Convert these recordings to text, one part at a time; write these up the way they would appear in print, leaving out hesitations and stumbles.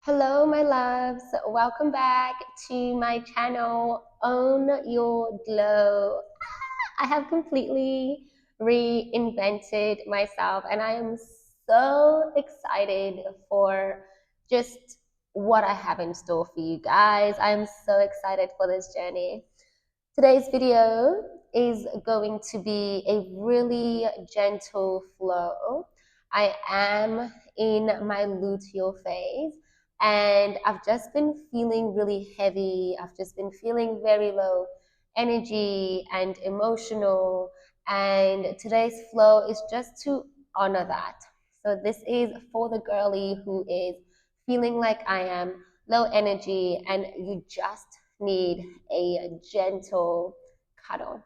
Hello, my loves. Welcome back to my channel, Own Your Glow. I have completely reinvented myself, and I am so excited for just what I have in store for you guys. I am so excited for this journey. Today's video is going to be a really gentle flow. I am in my luteal phase and I've just been feeling really heavy. I've just been feeling very low energy and emotional. And today's flow is just to honor that. So this is for the girly who is feeling like I am, low energy, and you just need a gentle cuddle.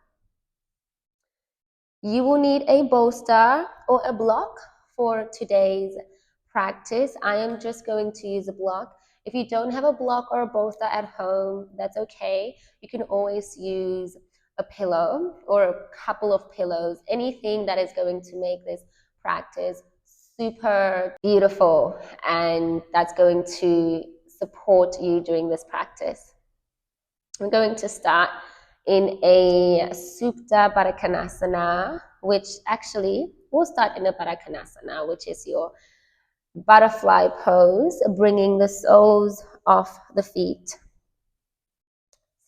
You will need a bolster or a block for today's practice. I am just going to use a block. If you don't have a block or a bolster at home, that's okay. You can always use a pillow or a couple of pillows, anything that is going to make this practice super beautiful and that's going to support you during this practice. We're going to start in a Supta Baddha, which actually we'll start in a Baddha, which is your butterfly pose, bringing the soles of the feet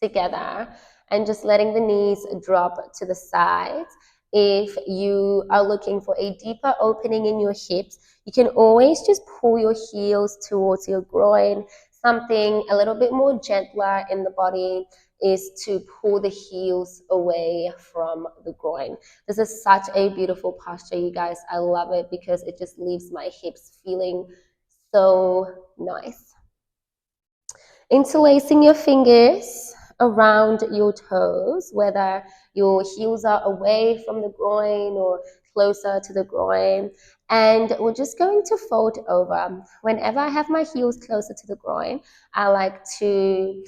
together and just letting the knees drop to the sides. If you are looking for a deeper opening in your hips, you can always just pull your heels towards your groin. Something a little bit more gentler in the body is to pull the heels away from the groin. This is such a beautiful posture, you guys. I love it because it just leaves my hips feeling so nice. Interlacing your fingers around your toes, whether your heels are away from the groin or closer to the groin. And we're just going to fold over. Whenever I have my heels closer to the groin, I like to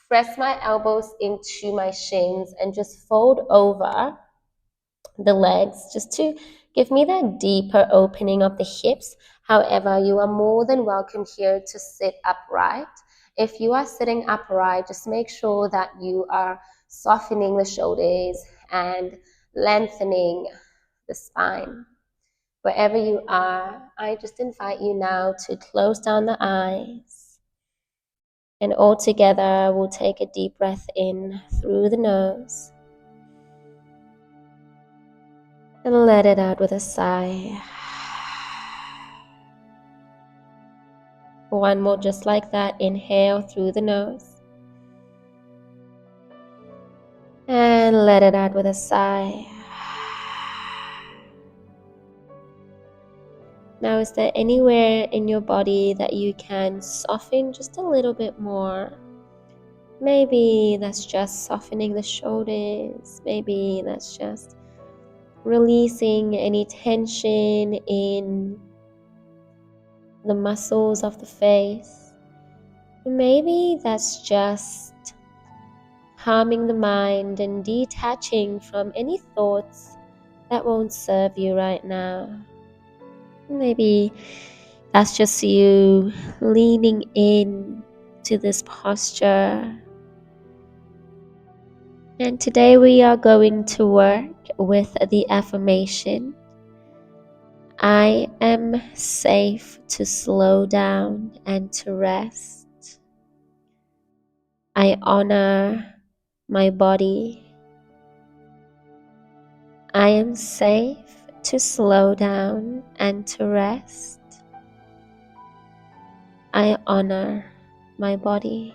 press my elbows into my shins and just fold over the legs just to give me that deeper opening of the hips. However, you are more than welcome here to sit upright. If you are sitting upright, just make sure that you are softening the shoulders and lengthening the spine. Wherever you are, I just invite you now to close down the eyes. And all together, we'll take a deep breath in through the nose. And let it out with a sigh. One more just like that. Inhale through the nose. And let it out with a sigh. Now, is there anywhere in your body that you can soften just a little bit more? Maybe that's just softening the shoulders. Maybe that's just releasing any tension in the muscles of the face. Maybe that's just calming the mind and detaching from any thoughts that won't serve you right now. Maybe that's just you leaning in to this posture. And today we are going to work with the affirmation, I am safe to slow down and to rest. I honor my body. I am safe to slow down and to rest. I honor my body.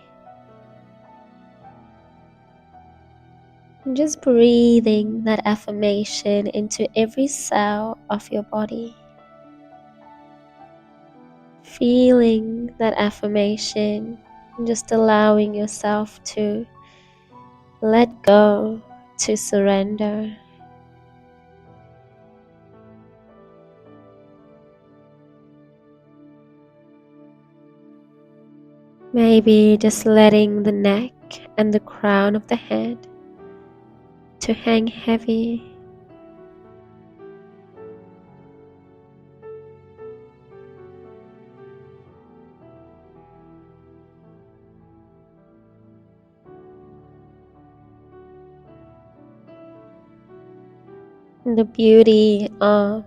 And just breathing that affirmation into every cell of your body. Feeling that affirmation and just allowing yourself to let go, to surrender. Maybe just letting the neck and the crown of the head to hang heavy. The beauty of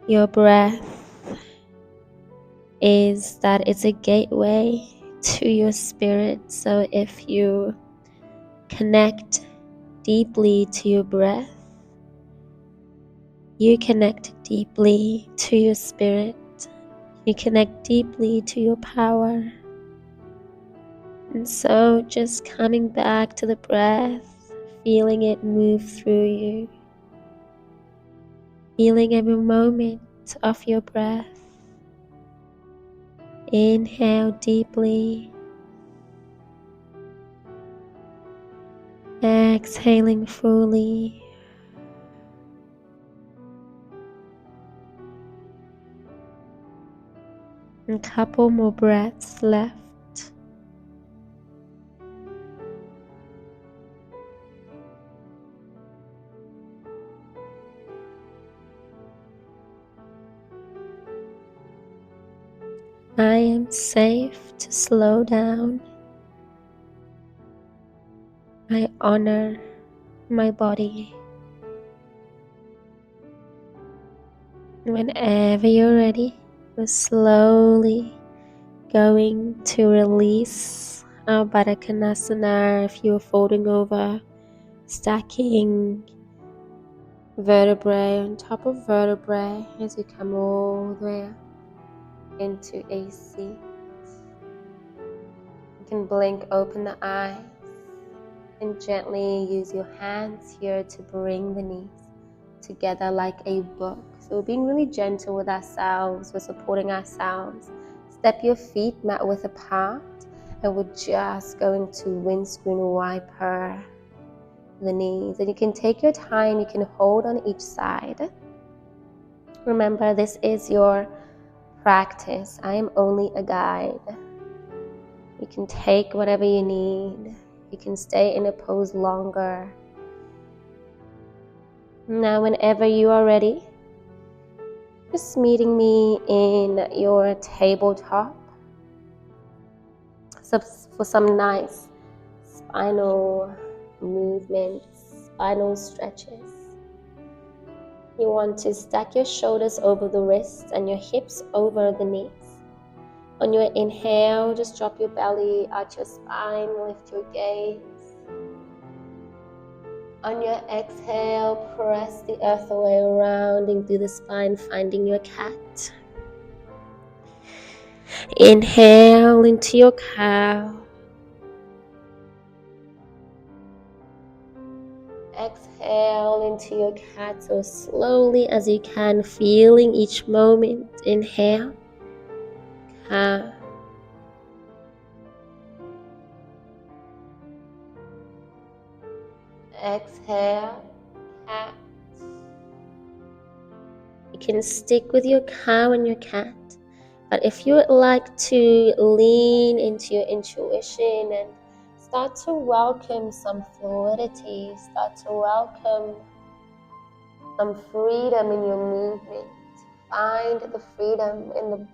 your breath is that it's a gateway to your spirit. So if you connect deeply to your breath, you connect deeply to your spirit. You connect deeply to your power. And so just coming back to the breath, feeling it move through you, feeling every moment of your breath. Inhale deeply, exhaling fully. A couple more breaths left. I am safe to slow down. I honor my body. Whenever you're ready, we're slowly going to release our Baddha Konasana. If you're folding over, stacking vertebrae on top of vertebrae as you come all the way up into a seat. You can blink open the eyes and gently use your hands here to bring the knees together like a book. So we're being really gentle with ourselves, we're supporting ourselves. Step your feet mat width apart, and we're just going to windscreen wiper the knees. And you can take your time, you can hold on each side. Remember, this is your practice. I am only a guide. You can take whatever you need. You can stay in a pose longer. Now, whenever you are ready, just meeting me in your tabletop. So for some nice spinal movements, spinal stretches. You want to stack your shoulders over the wrists and your hips over the knees. On your inhale, just drop your belly out your spine, lift your gaze. On your exhale, press the earth away, rounding through the spine, finding your cat. Inhale into your cow. Exhale into your cat, so slowly as you can, feeling each moment. Inhale, cow. Exhale, cat. You can stick with your cow and your cat, but if you would like to lean into your intuition and start to welcome some fluidity, start to welcome some freedom in your movement, find the freedom in the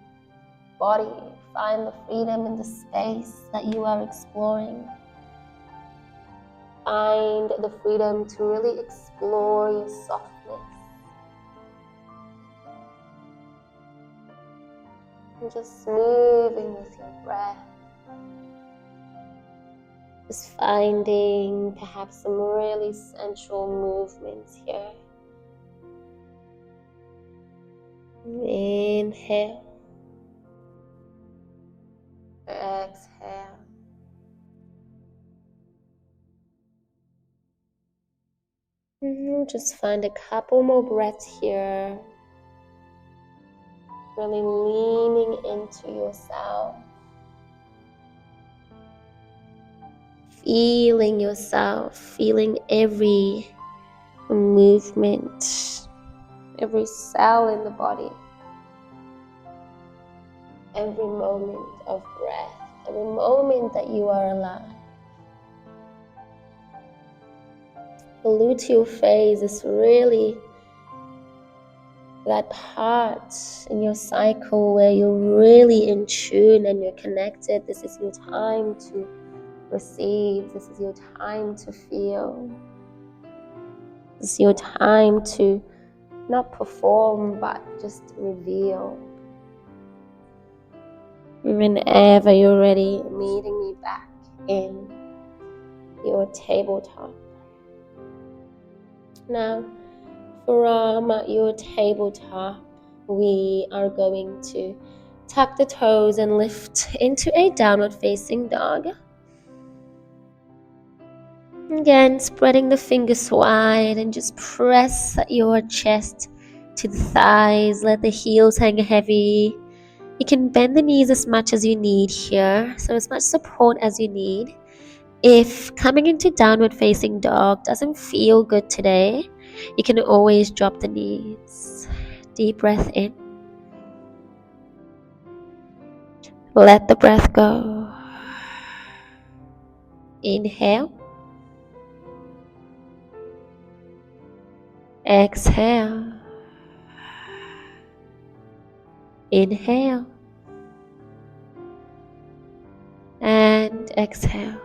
body, find the freedom in the space that you are exploring. Find the freedom to really explore your softness. And just moving with your breath. Just finding perhaps some really sensual movements here. Inhale. Exhale. Just find a couple more breaths here. Really leaning into yourself. Feeling yourself, feeling every movement, every cell in the body, every moment of breath, every moment that you are alive. The luteal phase is really that part in your cycle where you're really in tune and you're connected. This is your time to receive. This is your time to feel. It's your time to not perform, but just reveal. Whenever you're ready, meeting me back in your tabletop. Now, from your tabletop, we are going to tuck the toes and lift into a downward facing dog. Again, spreading the fingers wide and just press your chest to the thighs. Let the heels hang heavy. You can bend the knees as much as you need here, so as much support as you need. If coming into downward facing dog doesn't feel good today, you can always drop the knees. Deep breath in. Let the breath go. Inhale. Exhale. Inhale. And exhale.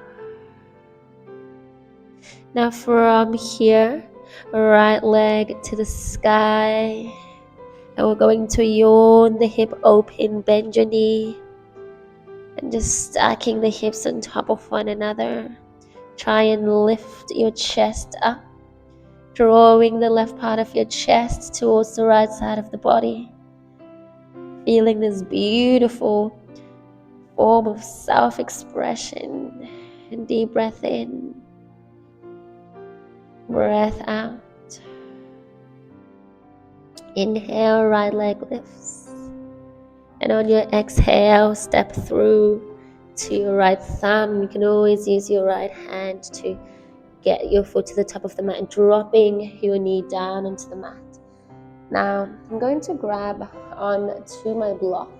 Now from here, right leg to the sky. And we're going to yawn the hip open, bend your knee. And just stacking the hips on top of one another. Try and lift your chest up. Drawing the left part of your chest towards the right side of the body. Feeling this beautiful form of self-expression. And deep breath in. Breath out. Inhale, right leg lifts. And on your exhale, step through to your right thumb. You can always use your right hand to get your foot to the top of the mat, dropping your knee down onto the mat. Now, I'm going to grab onto my block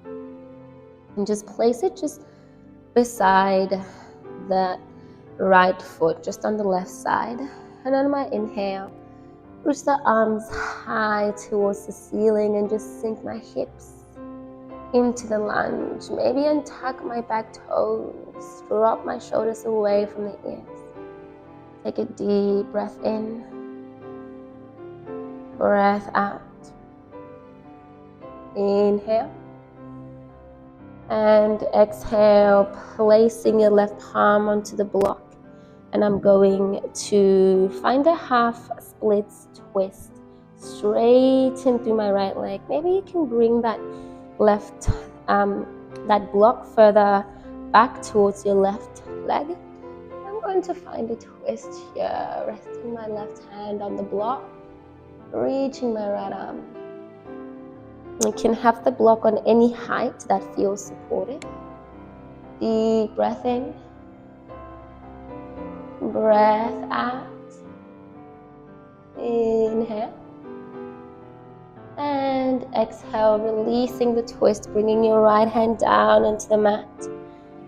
and just place it just beside the right foot, just on the left side. And on my inhale, reach the arms high towards the ceiling and just sink my hips into the lunge. Maybe untuck my back toes, drop my shoulders away from the ears. Take a deep breath in, breath out. Inhale and exhale, placing your left palm onto the block. And I'm going to find a half splits twist. Straighten through my right leg. Maybe you can bring that left, that block further back towards your left leg. I'm going to find a twist here, resting my left hand on the block, reaching my right arm. You can have the block on any height that feels supportive. Deep breath in, breath out. Inhale and exhale, releasing the twist, bringing your right hand down onto the mat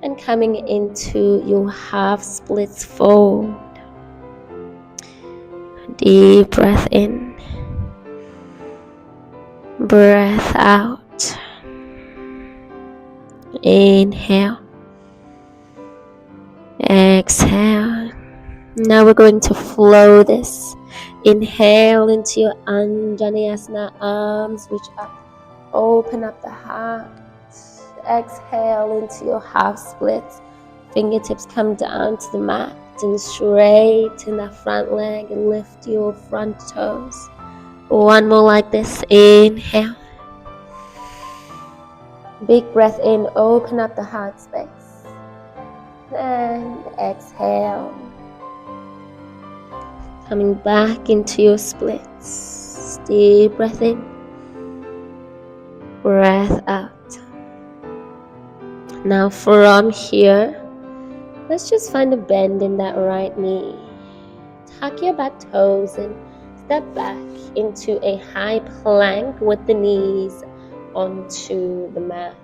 and coming into your half splits fold. Deep breath in, breath out. Inhale, exhale. Now we're going to flow this. Inhale into your Anjaneyasana, arms reach up, open up the heart. Exhale into your half splits, fingertips come down to the mat and straighten that front leg and lift your front toes. One more like this. Inhale, big breath in, open up the heart space, and exhale. Coming back into your splits. Deep breath in, breath out. Now from here, let's just find a bend in that right knee. Tuck your back toes and step back into a high plank with the knees onto the mat.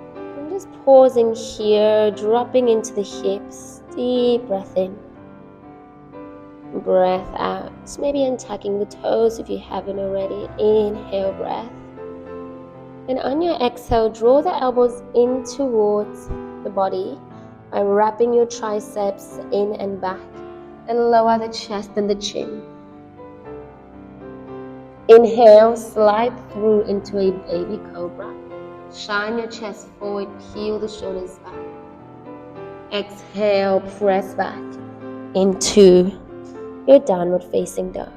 I'm just pausing here, dropping into the hips. Deep breath in. Breath out. Maybe untucking the toes if you haven't already. Inhale, breath. And on your exhale, draw the elbows in towards the body by wrapping your triceps in and back. and lower the chest and the chin. Inhale, slide through into a baby cobra. Shine your chest forward, peel the shoulders back. Exhale, press back into your downward facing dog.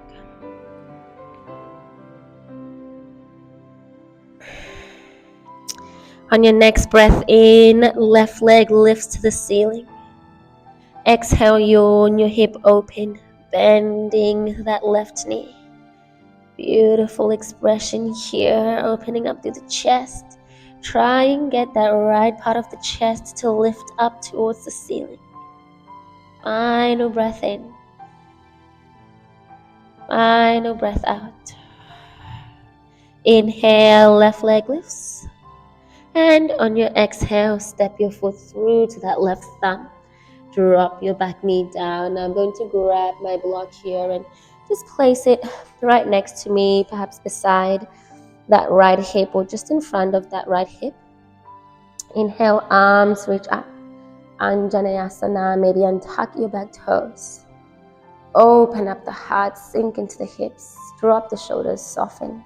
On your next breath in, left leg lifts to the ceiling. Exhale, yawn your hip open, bending that left knee. Beautiful expression here, opening up through the chest. Try and get that right part of the chest to lift up towards the ceiling. Final breath in. Final breath out. Inhale, left leg lifts. And on your exhale, step your foot through to that left thumb. Drop your back knee down. Now I'm going to grab my block here and just place it right next to me, perhaps beside that right hip or just in front of that right hip. Inhale, arms reach up. Anjaneyasana, maybe untuck your back toes. Open up the heart, sink into the hips. Drop the shoulders, soften.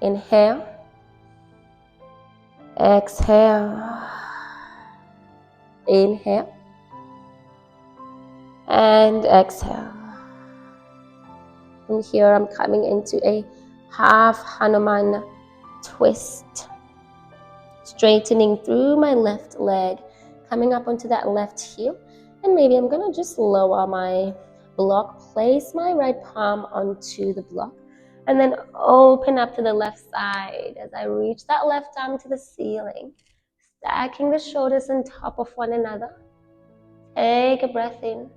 Inhale. Exhale. Inhale. And exhale. And here I'm coming into a half Hanuman twist. Straightening through my left leg, coming up onto that left heel. And maybe I'm going to just lower my block, place my right palm onto the block, and then open up to the left side as I reach that left arm to the ceiling, stacking the shoulders on top of one another. Take a breath in,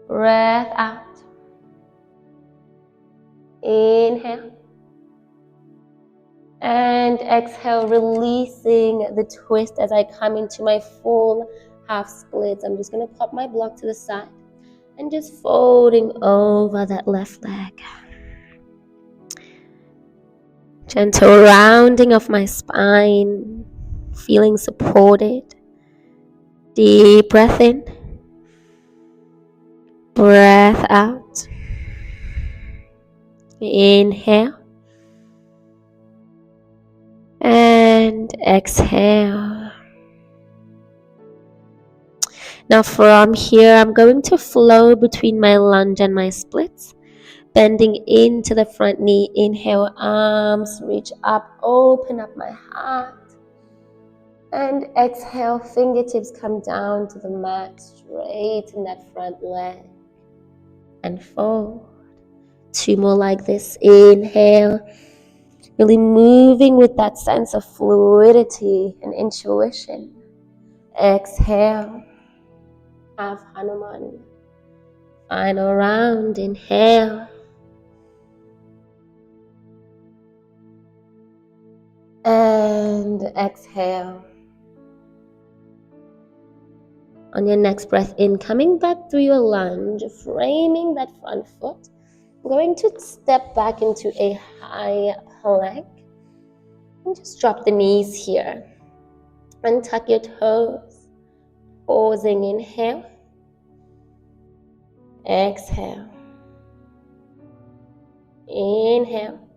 breath out. Inhale. And exhale, releasing the twist as I come into my full half splits. I'm just going to pop my block to the side and just folding over that left leg. Gentle rounding of my spine, feeling supported. Deep breath in, breath out. Inhale. And exhale. Now from here, I'm going to flow between my lunge and my splits, bending into the front knee. Inhale, arms reach up, open up my heart. And exhale, fingertips come down to the mat, straighten that front leg. And fold. Two more like this. Inhale. Really moving with that sense of fluidity and intuition. Exhale. Half Hanuman. Final round. Inhale. And exhale. On your next breath in, coming back through your lunge, framing that front foot. I'm going to step back into a high plank. And just drop the knees here. And tuck your toes. Pausing, inhale. Exhale. Inhale.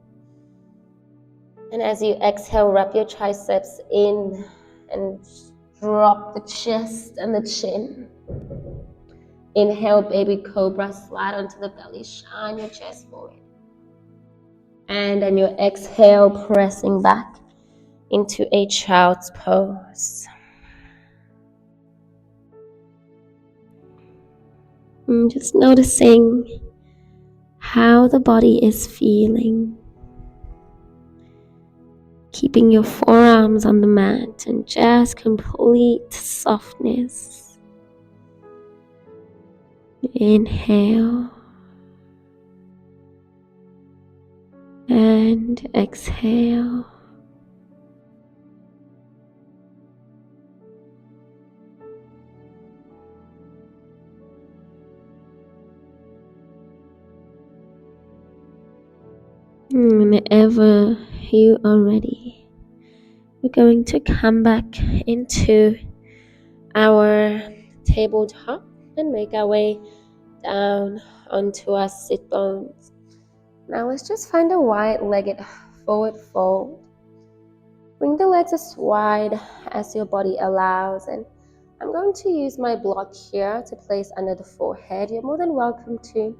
And as you exhale, wrap your triceps in and drop the chest and the chin. Inhale, baby cobra, slide onto the belly, shine your chest forward. And on your exhale, pressing back into a child's pose. And just noticing how the body is feeling. Keeping your forearms on the mat and just complete softness. Inhale. And exhale. Whenever you are ready, we're going to come back into our tabletop. and make our way down onto our sit bones. Now let's just find a wide-legged forward fold. Bring the legs as wide as your body allows, and I'm going to use my block here to place under the forehead. You're more than welcome to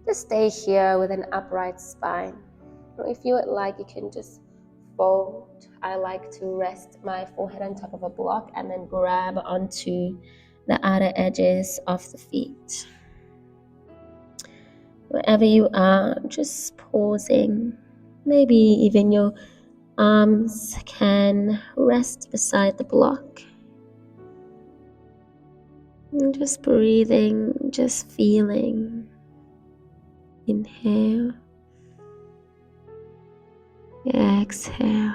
just stay here with an upright spine. Or if you would like, you can just fold. I like to rest my forehead on top of a block and then grab onto the outer edges of the feet. Wherever you are, just pausing. Maybe even your arms can rest beside the block. And just breathing, just feeling. Inhale. Exhale.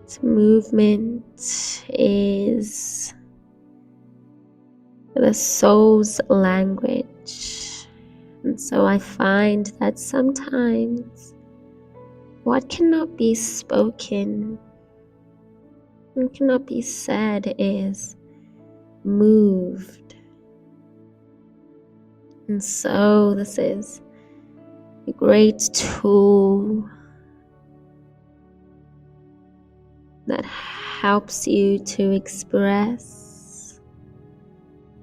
This movement is the soul's language. And so I find that sometimes what cannot be spoken and cannot be said is moved. And so this is a great tool that helps you to express,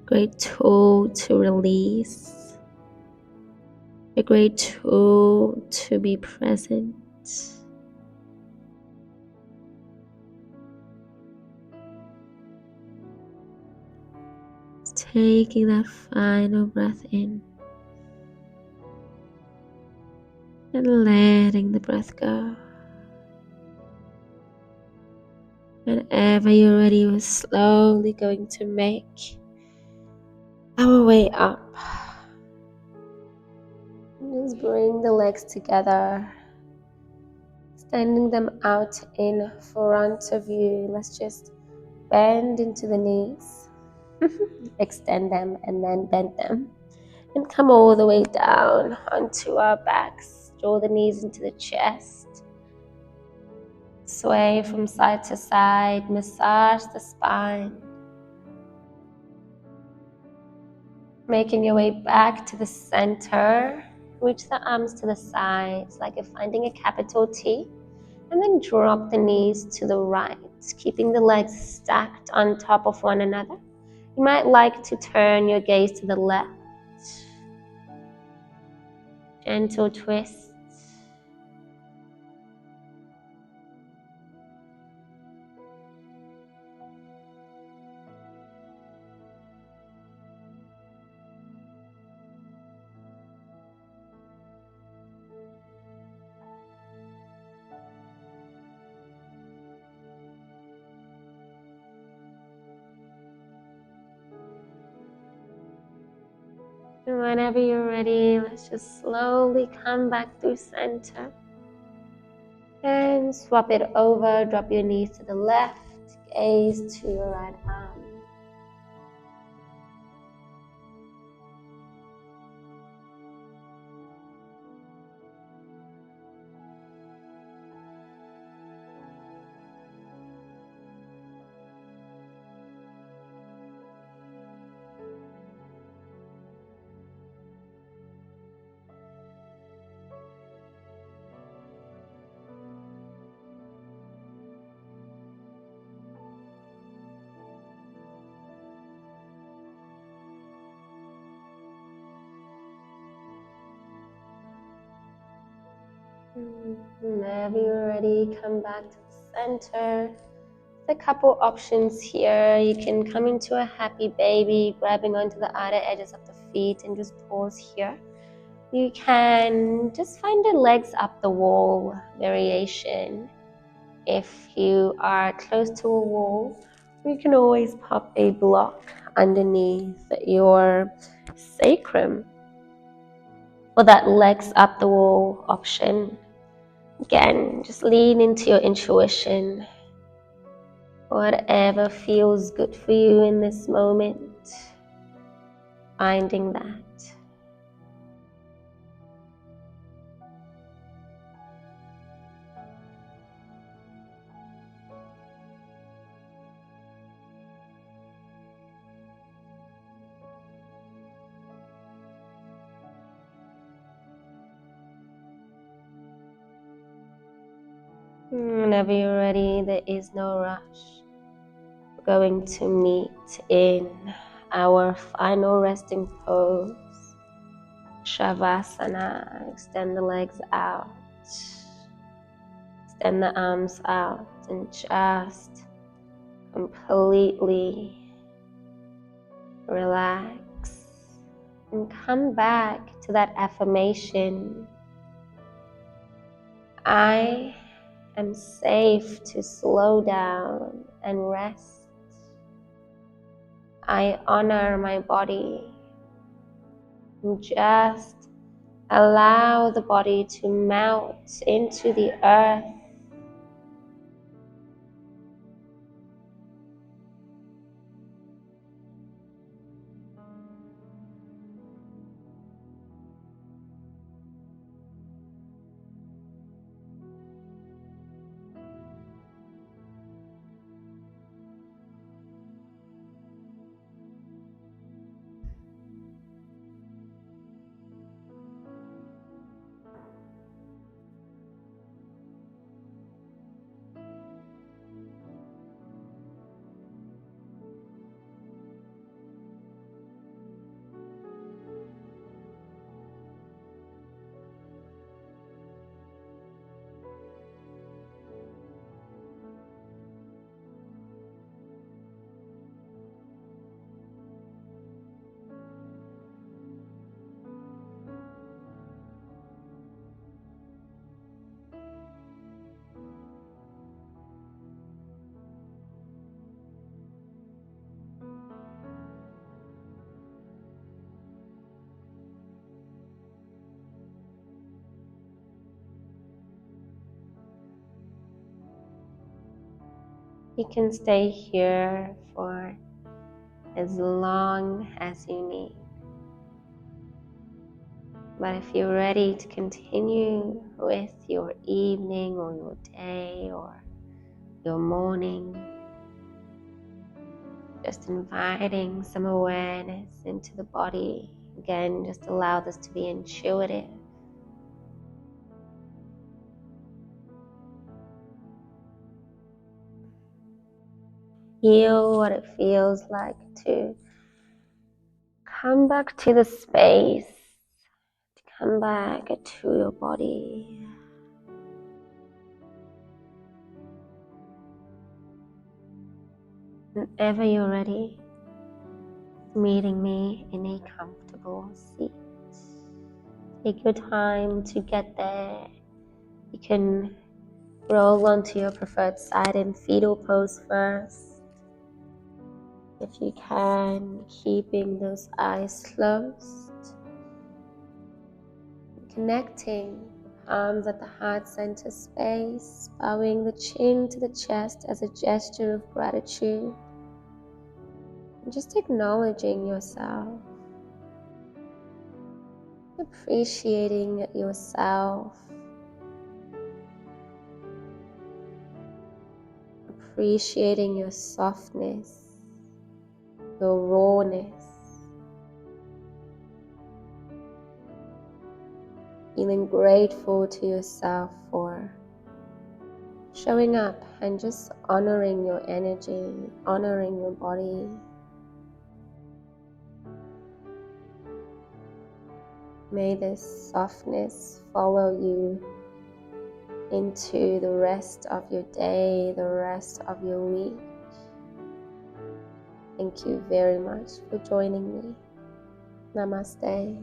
great tool to release, a great tool to be present. Taking that final breath in and letting the breath go. Whenever you're ready, we're slowly going to make our way up. Just bring the legs together, extending them out in front of you. Let's just bend into the knees, extend them and then bend them, and come all the way down onto our backs. Draw the knees into the chest. Sway from side to side, massage the spine. Making your way back to the center. Reach the arms to the sides like you're finding a capital T. And then drop the knees to the right, keeping the legs stacked on top of one another. You might like to turn your gaze to the left. Gentle twist. And whenever you're ready, let's just slowly come back through center. And swap it over, drop your knees to the left, gaze to your right arm. Whenever you're ready, come back to the center. A couple options here. You can come into a happy baby, grabbing onto the outer edges of the feet and just pause here. You can just find the legs up the wall variation. If you are close to a wall, you can always pop a block underneath your sacrum for that legs up the wall option. Again, just lean into your intuition. Whatever feels good for you in this moment, finding that. Whenever you're ready, there is no rush. We're going to meet in our final resting pose, Shavasana. Extend the legs out, extend the arms out, and just completely relax. And come back to that affirmation. I am safe to slow down and rest. I honor my body. And just allow the body to melt into the earth. You can stay here for as long as you need. But if you're ready to continue with your evening or your day or your morning, just inviting some awareness into the body. Again, just allow this to be intuitive. Feel what it feels like to come back to the space, to come back to your body. Whenever you're ready, meeting me in a comfortable seat. Take your time to get there. You can roll onto your preferred side in fetal pose first. If you can, keeping those eyes closed. Connecting the palms at the heart center space, bowing the chin to the chest as a gesture of gratitude. And just acknowledging yourself. Appreciating yourself. Appreciating your softness, your rawness. Feeling grateful to yourself for showing up and just honoring your energy, honoring your body. May this softness follow you into the rest of your day, the rest of your week. Thank you very much for joining me. Namaste.